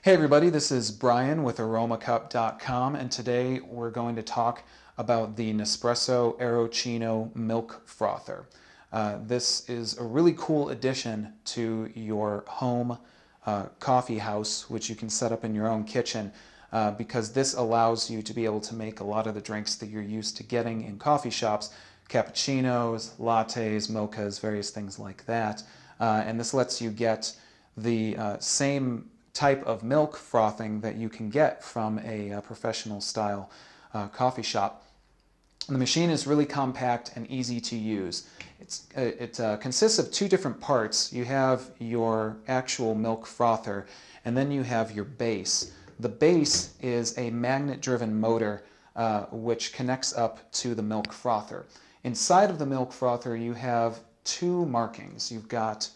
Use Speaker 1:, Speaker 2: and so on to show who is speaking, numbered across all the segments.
Speaker 1: Hey everybody, this is Brian with Aromacup.com, and today we're going to talk about the Nespresso Aeroccino Milk Frother. This is a really cool addition to your home coffee house, which you can set up in your own kitchen, because this allows you to be able to make a lot of the drinks that you're used to getting in coffee shops: cappuccinos, lattes, mochas, various things like that. And this lets you get the same type of milk frothing that you can get from a professional style coffee shop. And the machine is really compact and easy to use. It consists of two different parts. You have your actual milk frother, and then you have your base. The base is a magnet-driven motor which connects up to the milk frother. Inside of the milk frother you have two markings. You've got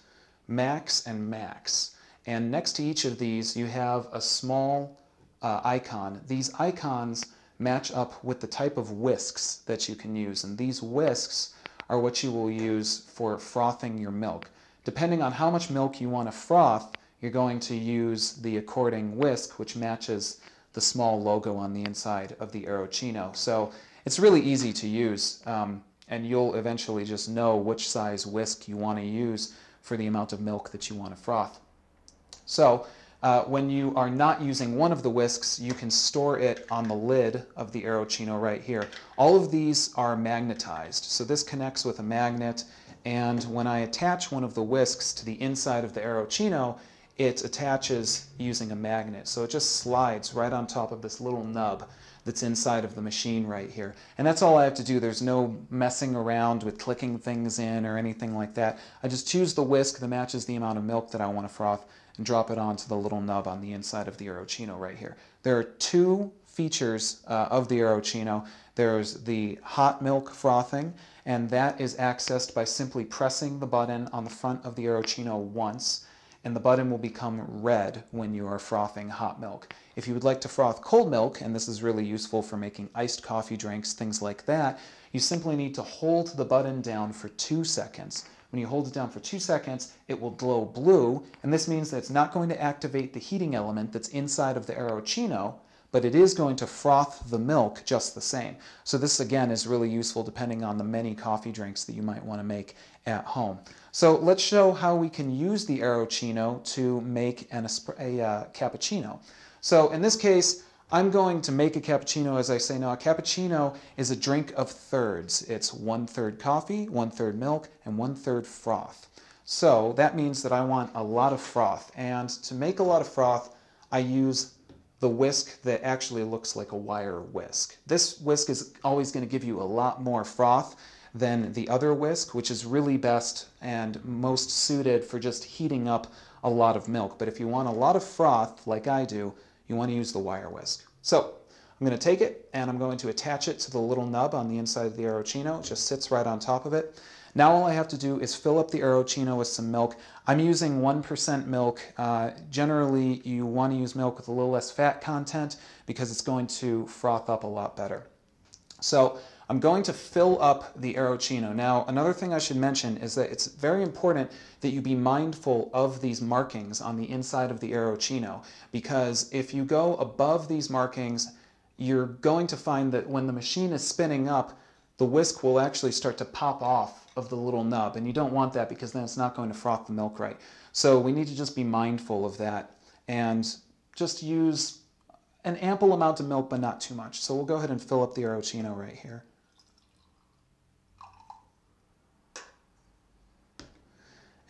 Speaker 1: max and max. And next to each of these you have a small icon. These icons match up with the type of whisks that you can use, and these whisks are what you will use for frothing your milk. Depending on how much milk you want to froth, you're going to use the according whisk, which matches the small logo on the inside of the Aeroccino. So it's really easy to use, and you'll eventually just know which size whisk you want to use for the amount of milk that you want to froth. So when you are not using one of the whisks, you can store it on the lid of the Aeroccino right here. All of these are magnetized, so this connects with a magnet, and when I attach one of the whisks to the inside of the Aeroccino, it attaches using a magnet. So it just slides right on top of this little nub that's inside of the machine right here. And that's all I have to do. There's no messing around with clicking things in or anything like that. I just choose the whisk that matches the amount of milk that I want to froth and drop it onto the little nub on the inside of the Aeroccino right here. There are two features of the Aeroccino. There's the hot milk frothing, and that is accessed by simply pressing the button on the front of the Aeroccino once, and the button will become red when you are frothing hot milk. If you would like to froth cold milk, and this is really useful for making iced coffee drinks, things like that, you simply need to hold the button down for 2 seconds. When you hold it down for 2 seconds, it will glow blue, and this means that it's not going to activate the heating element that's inside of the Aeroccino, but it is going to froth the milk just the same. So this, again, is really useful depending on the many coffee drinks that you might want to make at home. So let's show how we can use the Aeroccino to make a cappuccino. So in this case, I'm going to make a cappuccino. As I say now, a cappuccino is a drink of thirds. It's 1/3 coffee, 1/3 milk, and 1/3 froth. So that means that I want a lot of froth. And to make a lot of froth, I use the whisk that actually looks like a wire whisk. This whisk is always going to give you a lot more froth than the other whisk, which is really best and most suited for just heating up a lot of milk. But if you want a lot of froth, like I do, you want to use the wire whisk. So I'm going to take it and I'm going to attach it to the little nub on the inside of the Aeroccino. It just sits right on top of it. Now all I have to do is fill up the Aeroccino with some milk. I'm using 1% milk. Generally, you want to use milk with a little less fat content because it's going to froth up a lot better. So I'm going to fill up the Aeroccino. Now, another thing I should mention is that it's very important that you be mindful of these markings on the inside of the Aeroccino, because if you go above these markings, you're going to find that when the machine is spinning up, the whisk will actually start to pop off of the little nub, and you don't want that because then it's not going to froth the milk right. So we need to just be mindful of that and just use an ample amount of milk, but not too much. So we'll go ahead and fill up the Aeroccino right here.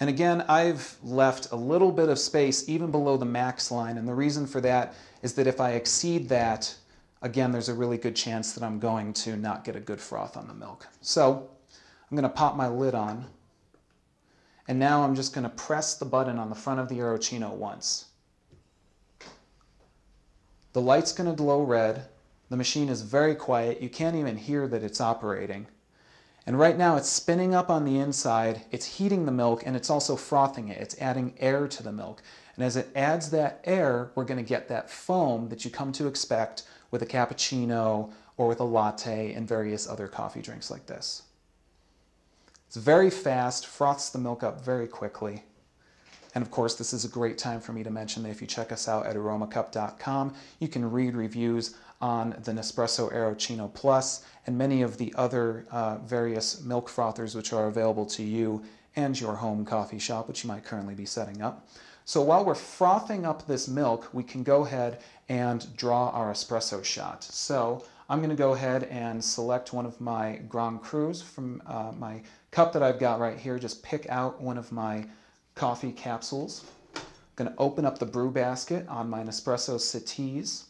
Speaker 1: And again, I've left a little bit of space even below the max line, and the reason for that is that if I exceed that, again, there's a really good chance that I'm going to not get a good froth on the milk. So I'm going to pop my lid on, and now I'm just going to press the button on the front of the Aeroccino once. The light's going to glow red. The machine is very quiet. You can't even hear that it's operating. And right now it's spinning up on the inside, it's heating the milk, and it's also frothing it. It's adding air to the milk. And as it adds that air, we're going to get that foam that you come to expect with a cappuccino or with a latte and various other coffee drinks like this. It's very fast, froths the milk up very quickly. And of course, this is a great time for me to mention that if you check us out at Aromacup.com, you can read reviews on the Nespresso Aeroccino Plus and many of the other various milk frothers which are available to you and your home coffee shop, which you might currently be setting up. So while we're frothing up this milk, we can go ahead and draw our espresso shot. So I'm going to go ahead and select one of my Grand Crus from my cup that I've got right here. Just pick out one of my coffee capsules. I'm going to open up the brew basket on my Nespresso settees.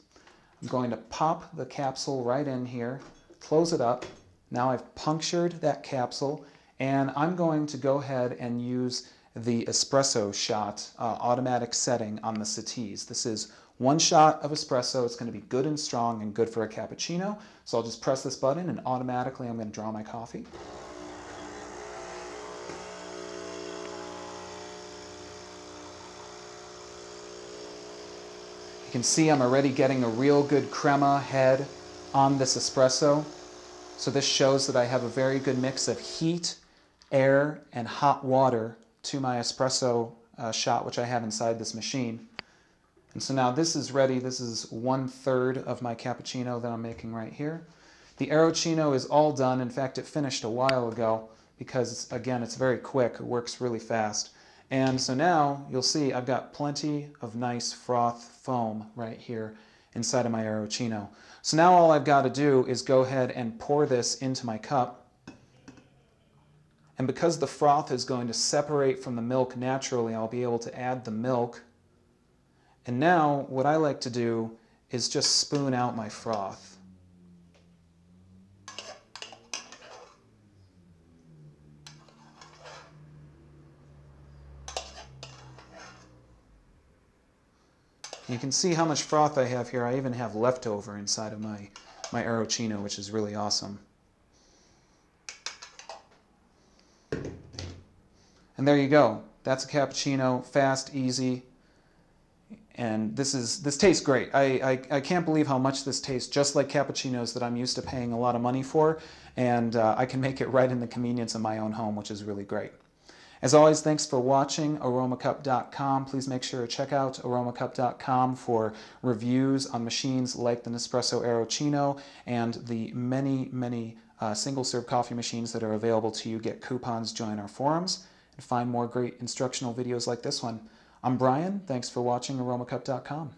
Speaker 1: I'm going to pop the capsule right in here, close it up. Now I've punctured that capsule, and I'm going to go ahead and use the Espresso Shot automatic setting on the settees. This is one shot of espresso. It's going to be good and strong and good for a cappuccino. So I'll just press this button and automatically I'm going to draw my coffee. You can see I'm already getting a real good crema head on this espresso. So this shows that I have a very good mix of heat, air, and hot water to my espresso shot, which I have inside this machine. And so now this is ready. This is 1/3 of my cappuccino that I'm making right here. The Aeroccino is all done. In fact, it finished a while ago because, again, it's very quick. It works really fast. And so now you'll see I've got plenty of nice froth foam right here inside of my Aeroccino. So now all I've got to do is go ahead and pour this into my cup. And because the froth is going to separate from the milk naturally, I'll be able to add the milk. And now what I like to do is just spoon out my froth. You can see how much froth I have here. I even have leftover inside of my Aeroccino, which is really awesome. And there you go. That's a cappuccino, fast, easy, and this tastes great. I can't believe how much this tastes just like cappuccinos that I'm used to paying a lot of money for, and I can make it right in the convenience of my own home, which is really great. As always, thanks for watching Aromacup.com. Please make sure to check out Aromacup.com for reviews on machines like the Nespresso Aeroccino and the many single-serve coffee machines that are available to you. Get coupons, join our forums, and find more great instructional videos like this one. I'm Brian. Thanks for watching Aromacup.com.